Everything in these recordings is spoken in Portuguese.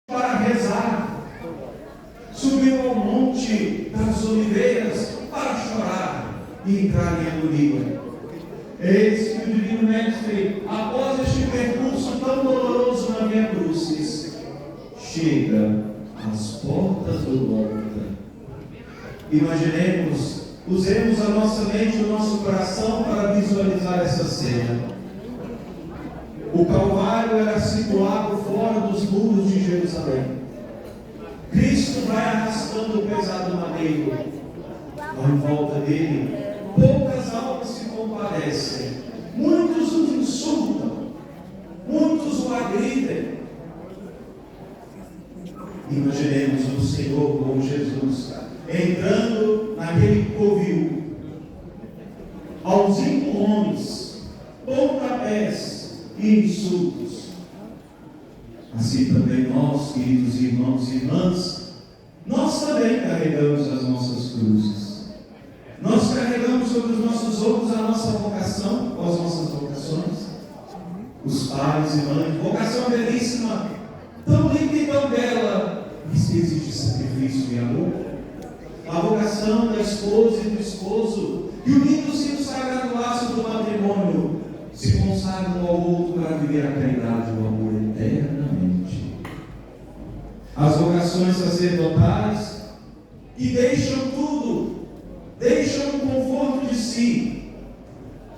para rezar, subiu ao monte das oliveiras para chorar e entrar em agonia. Eis que o Divino Mestre, após este percurso tão doloroso na Via Crucis, chega às portas do Gólgota. Imaginemos, usemos a nossa mente e o nosso coração para visualizar essa cena. O Calvário era situado fora dos muros de Jerusalém. Cristo vai arrastando o pesado madeiro. Em volta dele, poucas almas se compadecem. Muitos o insultam, muitos o agridem. Imaginemos o Senhor como Jesus entrando naquele covil, aos empurrões, pontapés e insultos. Assim também nós, queridos irmãos e irmãs, nós também carregamos as nossas cruzes. Nós carregamos sobre os nossos ombros a nossa vocação, ou as nossas vocações. Os pais e mães, vocação belíssima, tão linda e tão bela, mas que exige sacrifício e amor. A vocação da esposa e do esposo, que unidos em um sagrado laço do matrimônio, se consagram ao outro para viver a caridade e o amor eternamente. As vocações sacerdotais, que deixam tudo, deixam o conforto de si,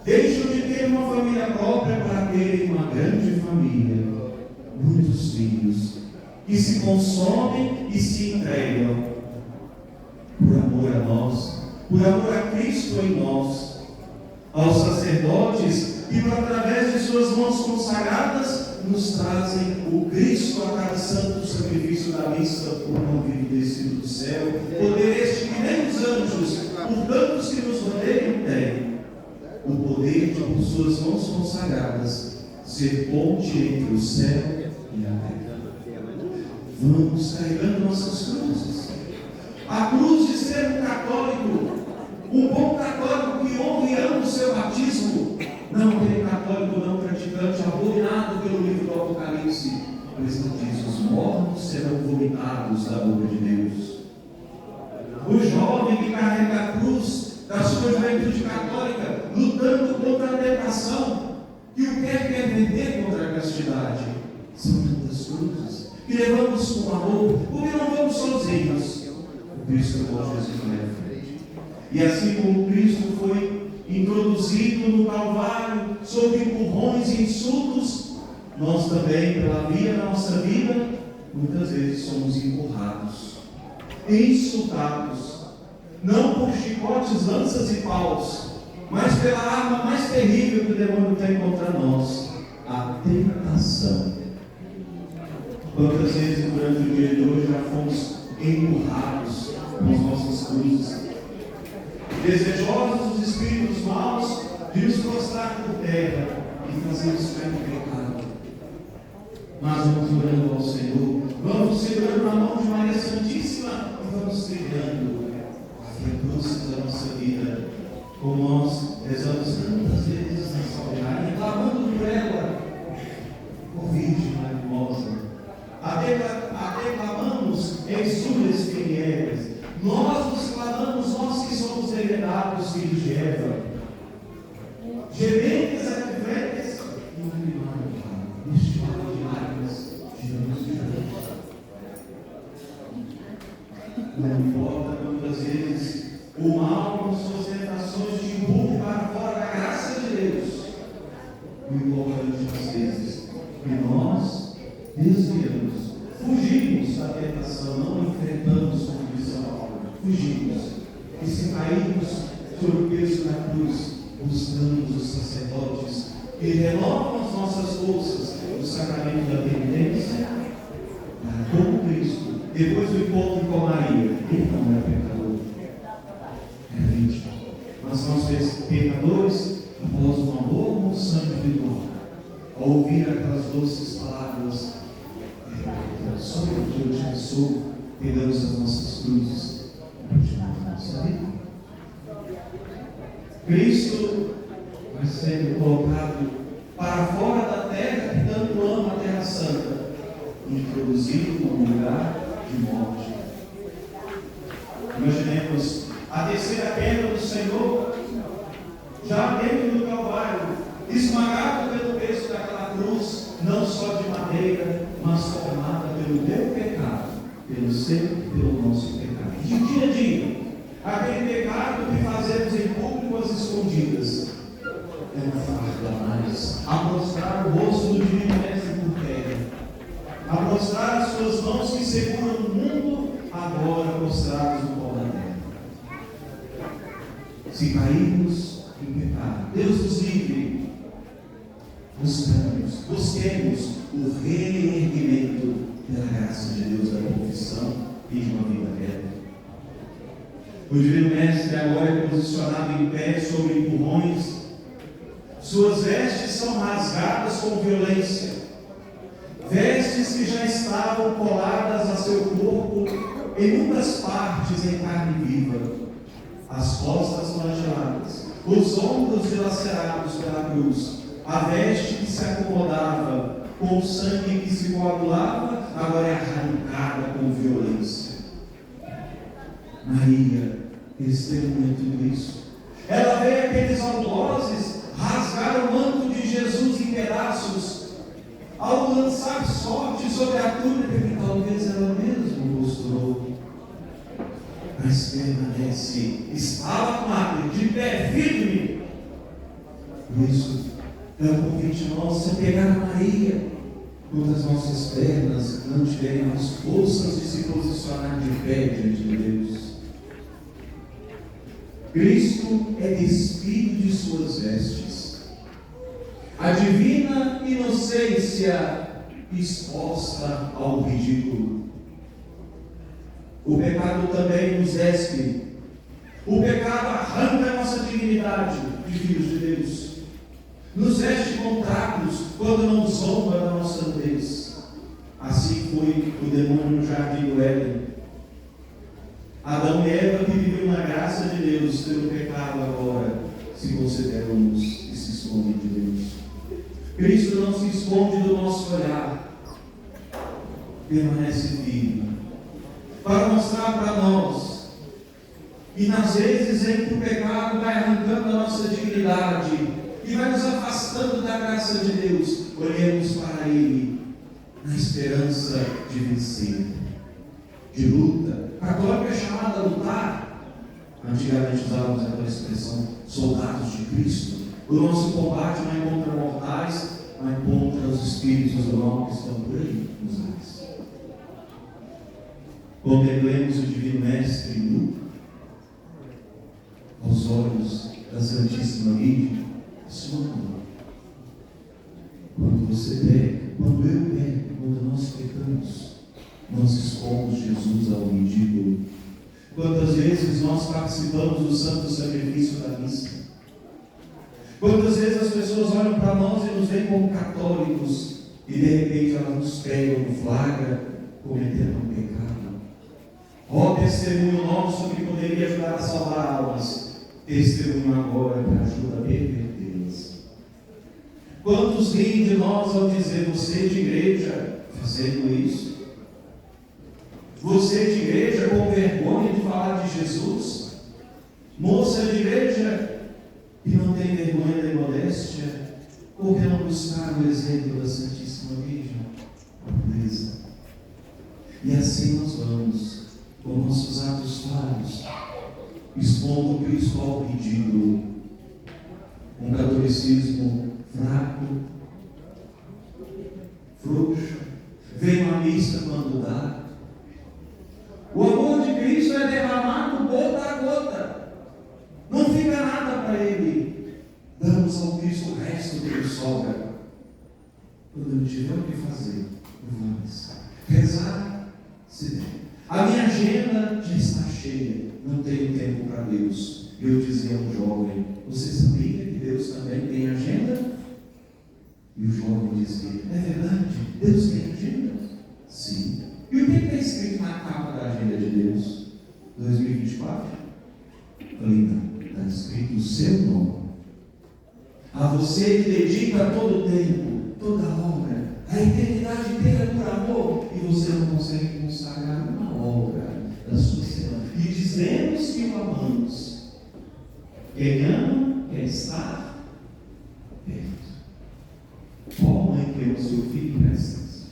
deixam de ter uma família própria para terem uma grande família, muitos filhos, que se consomem e se entregam por amor a nós, por amor a Cristo em nós, aos sacerdotes que, através de suas mãos consagradas, nos trazem o Cristo a cada santo sacrifício da missa, por não vir descido do céu, poder este que nem os anjos, por tantos que nos rodeiam, têm o poder de, por suas mãos consagradas, ser ponte entre o céu e a terra. Vamos carregando nossas cruzes. A cruz de ser um católico, um bom católico que honra e ama o seu batismo, não aquele católico não praticante, abominado pelo livro do Apocalipse, pois não diz: os mortos serão vomitados da boca de Deus. O jovem que carrega a cruz da sua juventude católica, lutando contra a tentação, que o quer perverter contra a castidade, são tantas cruzes que levamos com amor, porque não vamos sozinhos. Cristo é bom, Jesus leva. E assim como Cristo foi introduzido no Calvário sob empurrões e insultos, nós também, pela via da nossa vida, muitas vezes somos empurrados, insultados, não por chicotes, lanças e paus, mas pela arma mais terrível que o demônio tem contra nós, a tentação. Quantas vezes durante o dia de hoje já fomos empurrados com as nossas cruzes, desejosos dos espíritos maus de nos prostrar por terra e fazermos cair no pecado. Mas vamos orando ao Senhor, vamos segurando na mão de Maria Santíssima e vamos trilhando a cruz da nossa vida, como nós rezamos tantas vezes na salve, clamando por ela, ó Virgem Marimosa. Até clamamos em suas finieres. Nós nos clamamos, nós que somos heredados, filhos de Eva. Gementes advertes e um animal, neste mar de lágrimas, giramos de Deus. Não importa quantas vezes o mal, com suas tentações, te empurra para fora da graça de Deus. O importante às vezes que nós desviamos, fugimos da tentação, não enfrentamos, como diz São Paulo, fugimos. E se caímos sobre o peso da cruz, buscamos os sacerdotes que renovam as nossas forças no sacramento da penitência, para com Cristo, depois do encontro com Maria. Ele não é pecador, é vítima. Mas nós, pecadores, após uma boa unção individual, ao ouvir aquelas doces palavras, só porque eu te abençoo, pegamos as nossas cruzes e continuamos a nossa vida. Cristo vai sendo colocado para fora da terra, que tanto ama a terra santa, introduzido num lugar de morte. Imaginemos a terceira pedra do Senhor, já dentro do Calvário, esmagado pelo peso daquela cruz, não só de madeira, mas formada pelo teu pecado, pelo seu e pelo nosso pecado. De dia a dia, aquele pecado que fazemos em público às escondidas, é uma farda a mais, a mostrar o rosto do Divino Mestre por terra, a mostrar as suas mãos que seguram o mundo, agora mostrados no pó da terra. Se cairmos em pecado, Deus nos livre. Busquemos o reerguimento pela graça de Deus, da confissão e de uma vida reta. O Divino Mestre agora é posicionado em pé sobre empurrões. Suas vestes são rasgadas com violência, vestes que já estavam coladas a seu corpo em muitas partes em carne viva, as costas flageladas, os ombros dilacerados pela cruz, a veste que se acomodava com o sangue que se coagulava, agora é arrancada com violência. Maria testemunha tudo isso. Ela vê aqueles algozes rasgar o manto de Jesus em pedaços, ao lançar sorte sobre a túnica que talvez ela mesma mostrou, mas permanece estalacmada, de pé firme. Por isso é um convite nosso a pegar a Maria quando as nossas pernas não tiverem as forças de se posicionar de pé diante de Deus. Cristo é despido de suas vestes, a divina inocência exposta ao ridículo. O pecado também nos despe. O pecado arranca a nossa dignidade de filhos de Deus, nos veste com trapos quando não zomba da nossa nudez. Assim foi o demônio no jardim do Éden. Adão e Eva, que viviam na graça de Deus pelo pecado, agora se consideram luz e se escondem de Deus. Cristo não se esconde do nosso olhar, permanece firme, para mostrar para nós, e nas vezes em que o pecado vai arrancando a nossa dignidade e vai nos afastando da graça de Deus, olhemos para Ele na esperança de vencer, de luta. A glória é chamada a lutar. Antigamente usávamos aquela expressão, soldados de Cristo. O nosso combate não é contra mortais, mas contra os espíritos do mal que estão por aí nos ares. Contemplemos o Divino Mestre nu, aos olhos da Santíssima Virgem, sua mão. Quando você peca, quando eu peco, quando nós pecamos, nós expomos Jesus ao ridículo. Quantas vezes nós participamos do santo sacrifício da missa? Quantas vezes as pessoas olham para nós e nos veem como católicos e de repente elas nos pegam no flagra cometendo um pecado? Ó testemunho nosso que poderia ajudar a salvar almas, testemunho agora que ajuda a pervertê-las. Quantos riem de nós ao dizer você de igreja fazendo isso? Você de igreja com vergonha de falar de Jesus? Moça de igreja que não tem vergonha da modéstia? Por que não buscar o exemplo da Santíssima Virgem? A pureza. E assim nós vamos, com nossos atos falhos, expondo Cristo ao ridículo, um catolicismo fraco, frouxo, venho à missa quando dá. O amor de Cristo é derramado gota a gota, não fica nada para Ele. Damos ao Cristo o resto que lhe sobra. Quando não tiver o que fazer, eu vou à missa. Rezar, se der. A minha agenda já está cheia, não tenho tempo para Deus. Eu dizia a um jovem: você sabia que Deus também tem agenda? E o jovem dizia: é verdade, Deus tem agenda? Sim. E o que está escrito na capa da agenda de Deus? 2024? Falei: não, está escrito o seu nome. A você que dedica todo o tempo, toda a obra, a eternidade inteira por amor, você não consegue consagrar uma hora da sua semana. E dizemos que o amamos. Quem ama quer estar perto. Qual mãe que ama o seu filho presta atenção?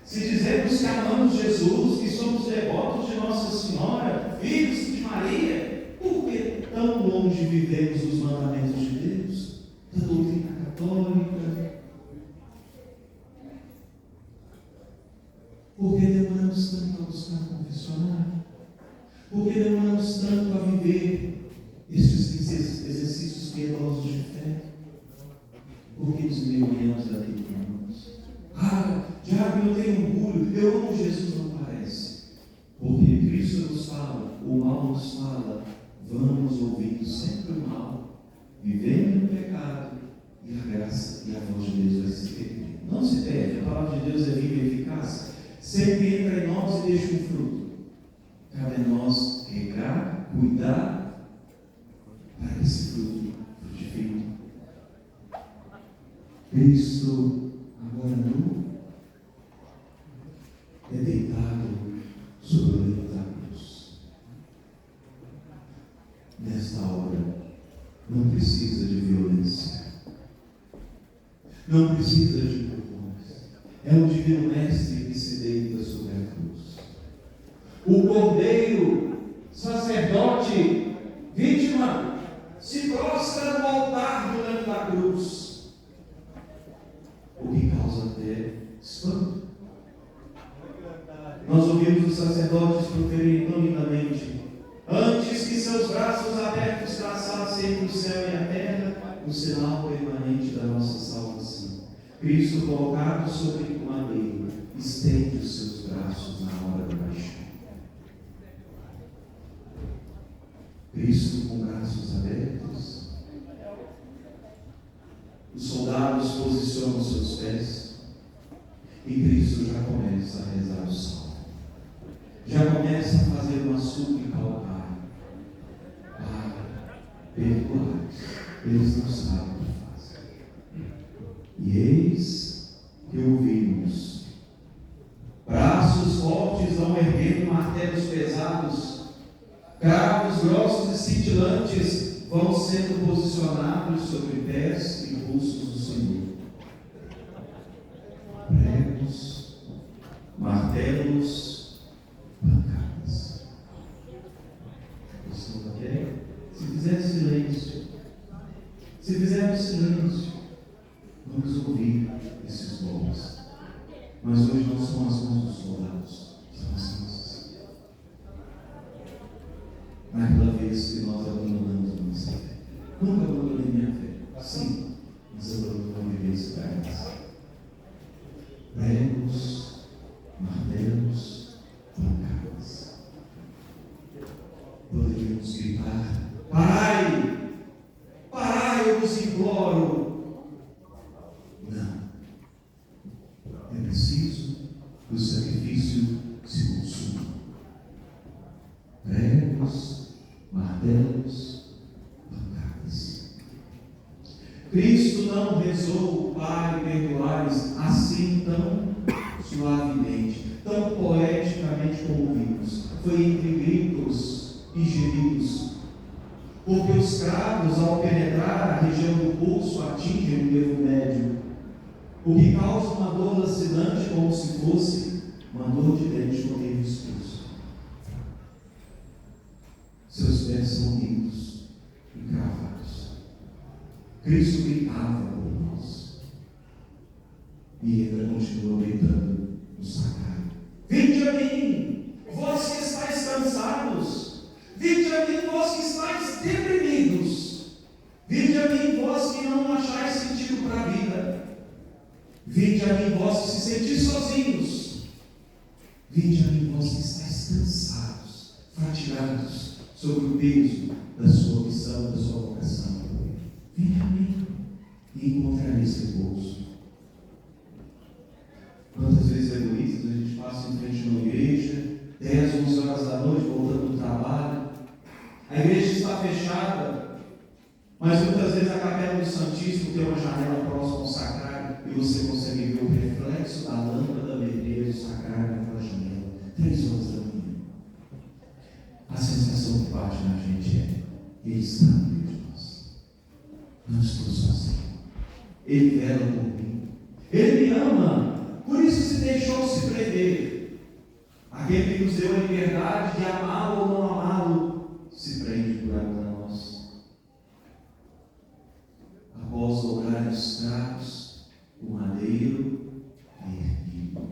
Se dizemos que amamos Jesus, que somos devotos de Nossa Senhora, filhos de Maria, por que tão longe vivemos os mandamentos de Deus? Da doutrina católica? Por que demoramos tanto a buscar confessionário? Por que demoramos tanto a viver estes exercícios piedosos de fé? Por que nos mergulhamos daquilo que amamos? Diabo, eu tenho orgulho, eu amo Jesus, não parece. Porque Cristo nos fala, o mal nos fala, vamos ouvindo sempre o mal, vivendo no pecado, e a graça e a voz de Deus vai se perder. Não se perde, a palavra de Deus é viva e eficaz, sempre entra em nós e deixa um fruto. Cabe a nós regar, cuidar, para que esse fruto frutifique. Cristo, agora nu, é deitado sobre o leito da cruz. Nesta hora, não precisa de violência, não precisa de empurrões. É o Divino Mestre que se deita sobre a cruz. O Cordeiro, sacerdote, vítima, se prostra no altar do leito da cruz, o que causa até espanto. Nós ouvimos os sacerdotes proferirem tão lindamente: antes que seus braços abertos traçassem entre o céu e a terra o sinal permanente da nossa salvação. Cristo, colocado sobre o madeiro, estende os seus braços na hora da paixão. Cristo com braços abertos. Os soldados posicionam seus pés e Cristo já começa a rezar o salmo. Já começa a fazer uma súplica ao Pai. Pai, perdoai-os, eles não sabem o que fazem. E eis que ouvimos braços fortes vão erguendo martelos pesados, cravos grossos e cintilantes vão sendo posicionados sobre pés e pulsos do Senhor. Pregos, martelos, pancadas. Estão aqui? Se fizer silêncio, se fizermos silêncio, vamos ouvir esses golpes. Mas hoje não são as mãos dos soldados, são as nossas. Naquela vez que nós abandonamos a nossa fé. Nunca abandonei minha fé. Sim, mas abandonei a vivência da graça. Pregos, martelos, pancadas. Poderíamos gritar: Parai! Parai, eu vos imploro! Não. É preciso que o sacrifício se consuma. Pregos, martelos, pancadas. Cristo não rezou: Pai, perdoai-os, assim tão suavemente, tão poeticamente como vimos. Foi entre gritos e gemidos, porque os cravos, ao penetrar a região do pulso, atingem o nervo médio, o que causa uma dor lacinante, como se fosse uma dor de dente no nervo expulso. Seus pés são unidos e cravados. Cristo gritava por nós e ainda continua gritando no sacrário: vinde a mim, vós que estáis cansados, vinde a mim, vós que estáis deprimidos, vinde a mim, vós que não achais sentido para a vida, vinde a mim, vós que se sentis sozinhos, vinde a mim, vós que estáis cansados, fatigados, sobre o peso da sua missão, da sua vocação. Vinde a mim e encontrareis repouso. Quantas vezes egoístas a gente passa em frente a uma igreja, 10, 11 horas da noite, voltando do trabalho, a igreja está fechada, mas muitas vezes a capela do Santíssimo tem uma janela próxima ao sacrário e você consegue ver o reflexo da lâmpada vermelha do sacrário naquela janela, 3 horas da manhã. A sensação que bate na gente é: Ele está no meio de nós. Não estou sozinho. Ele vela por mim. Ele me ama. Por isso se deixou se prender. Aquele que nos deu a liberdade de amá-lo ou não amá-lo se prende por amor a nós. Após dobrar os trapos, o madeiro é erguido.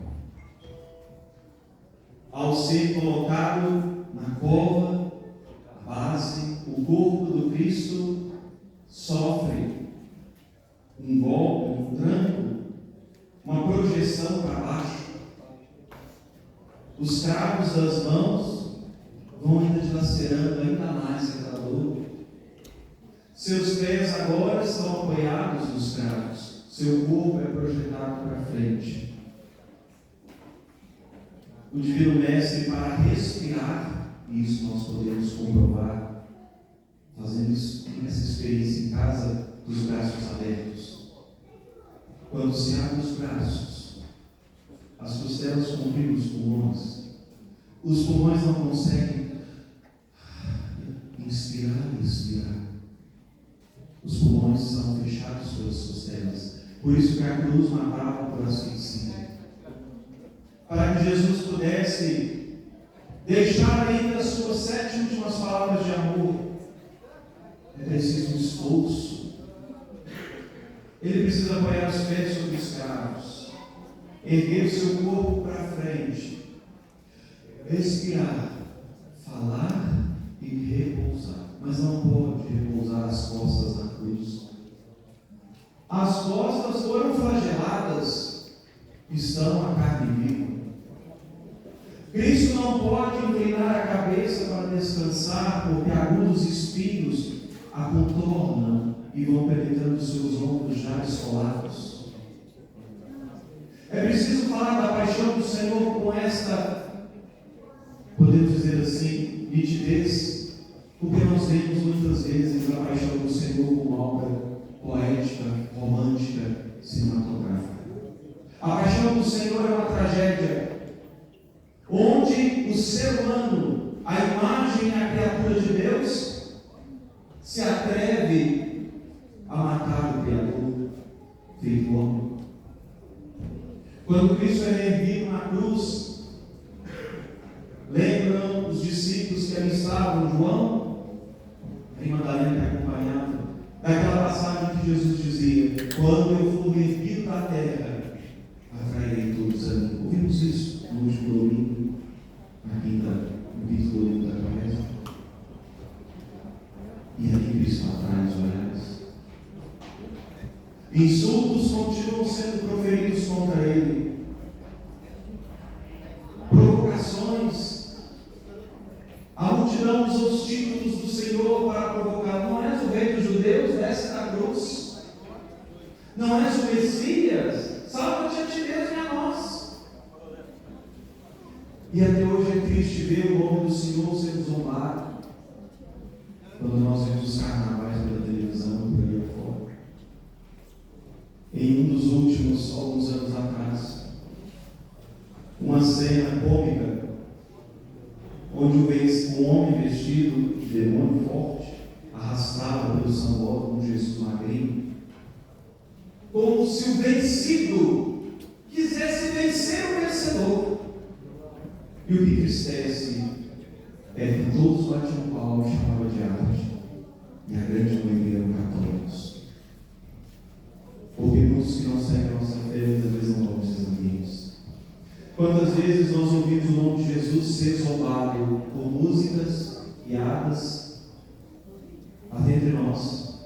Ao ser colocado na cova, a base, o corpo do Cristo sofre um golpe, um tranco, uma projeção para baixo. Os cravos das mãos vão ainda dilacerando ainda mais aquela dor. Seus pés agora estão apoiados nos cravos. Seu corpo é projetado para frente. O Divino Mestre, para respirar, e isso nós podemos comprovar, fazendo essa experiência em casa, dos braços abertos. Quando se abre os braços, as costelas comprimem os pulmões não conseguem inspirar e expirar. Os pulmões são fechados pelas costelas. Por isso que a cruz matava por asfixia. Para que Jesus pudesse deixar ainda as suas 7 últimas palavras de amor, é preciso um esforço. Ele precisa apoiar os pés sobre os cravos, erguer o seu corpo para frente, respirar, falar e repousar. Mas não pode repousar as costas na cruz. As costas foram flageladas, estão a carne viva. Cristo não pode inclinar a cabeça para descansar, porque agudos espinhos a contornam e vão penetrando seus ombros já descolados. É preciso falar da paixão do Senhor com esta, podemos dizer assim, nitidez, porque nós vemos muitas vezes a paixão do Senhor como obra poética, romântica, cinematográfica. A paixão do Senhor é uma tragédia, onde o ser humano, a imagem e a criatura de Deus, se atreve a matar o Criador, feito homem. Quando Cristo é erguido na cruz, lembram os discípulos que ali estavam, João e Madalena que acompanhava, daquela passagem que Jesus dizia: quando eu for erguido da terra, atrairei todos a mim. Ouvimos isso no último domingo, no quinto domingo da Quaresma. E ali Cristo atrai os olhares. Insultos continuam sendo proferidos contra ele. Provocações. A multidão usou os títulos do Senhor para provocar. Não és o rei dos judeus? Desce da cruz. Não és o Messias? Salva-te a ti mesmo e a nós. E até hoje é triste ver o nome do Senhor sendo zombado. Quando nós vemos os carnavais pela televisão, por aí fora. Em um dos últimos, alguns anos atrás, uma cena cômica, onde um homem vestido de demônio forte arrastava pelo sambódromo um Jesus magrinho, como se o vencido quisesse vencer o vencedor. E o que entristece é que todos batiam palma e chamavam de arte, e a grande maioria eram católicos. Porque muitos que não seguem a nossa fé, muitas vezes não vão nesses ambientes. Quantas vezes nós ouvimos o nome de Jesus ser zombado por músicas, piadas, até entre nós?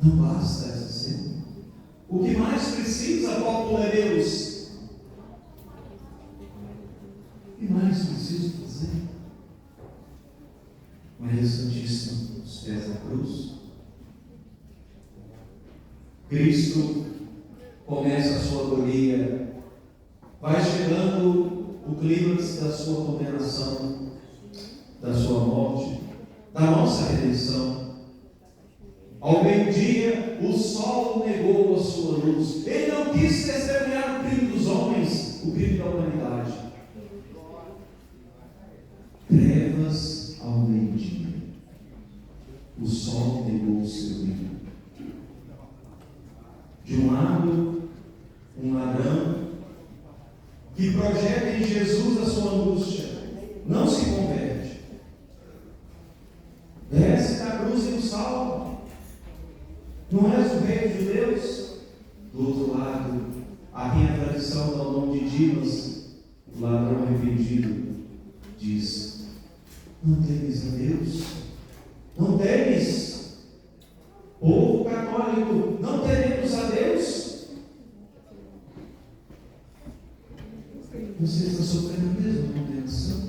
Não basta essa cena. O que mais precisa, apóstolo, é Deus. O que mais preciso fazer? Maria Santíssima, os pés da cruz. Cristo começa a sua agonia, vai chegando o clímax da sua condenação, da sua morte, da nossa redenção. Ao meio-dia, o sol negou a sua luz. Ele não quis testemunhar o crime dos homens, da humanidade. Trevas ao meio-dia. O sol negou o seu brilho. De um lado, um ladrão que projeta em Jesus a sua angústia, não se converte. Desce da cruz e o salva. Não és o rei dos judeus? Do outro lado, a quem a tradição dá o nome de Dimas, o ladrão arrependido, diz: não temes a Deus? Não temes? Povo católico, não tememos a Deus? Você está sofrendo a mesma condenação?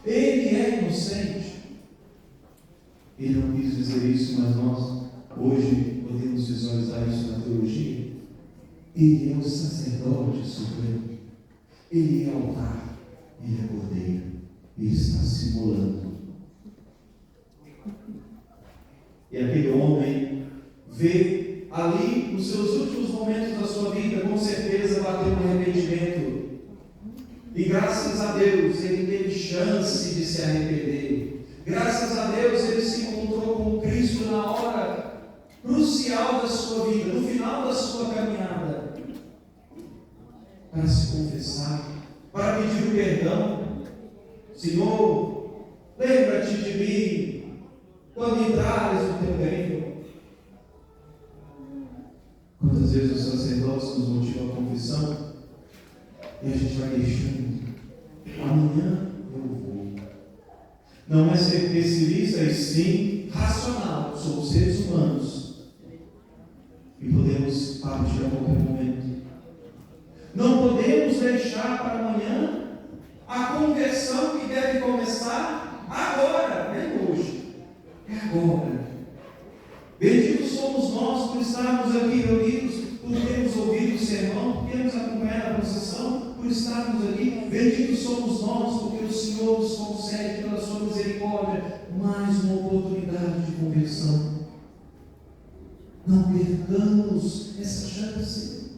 Ele é inocente. Ele não quis dizer isso, mas nós hoje podemos visualizar isso na teologia. Ele é o sacerdote supremo. Ele é altar. Ele é cordeiro. Ele está simulando. E aquele homem vê ali, nos seus últimos momentos da sua vida, com certeza bateu no arrependimento. E graças a Deus ele teve chance de se arrepender. Graças a Deus ele se encontrou com Cristo na hora crucial da sua vida, no final da sua caminhada, para se confessar, para pedir o perdão. Senhor, lembra-te de mim quando entrares no teu reino. Quantas vezes os sacerdotes nos motivam a confissão e a gente vai deixando? Amanhã eu vou. Não é ser pessimista, e sim racional. Somos seres humanos e podemos partir a qualquer momento. Não podemos deixar para amanhã a conversão que deve começar agora, nem hoje. É agora. Benditos somos nós por estarmos aqui reunidos, por termos ouvido o sermão, por termos acompanhado a procissão, por estarmos aqui. Benditos somos nós, porque o Senhor nos concede, pela sua misericórdia, mais uma oportunidade de conversão. Não percamos essa chance,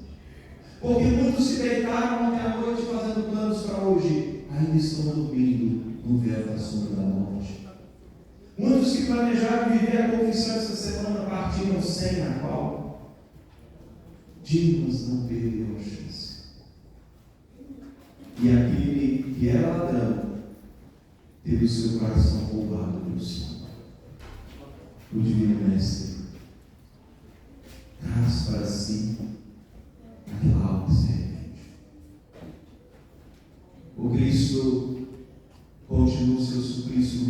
porque muitos se deitaram ontem à noite fazendo planos para hoje, ainda estão dormindo no véu da sombra da morte. Muitos que planejaram viver a confissão esta semana partiram sem a qual Dimas não perdeu a chance. E aquele que era ladrão teve o seu coração roubado pelo Senhor. O Divino Mestre traz para si aquela alma que se arrepende. O Cristo continua o seu suplício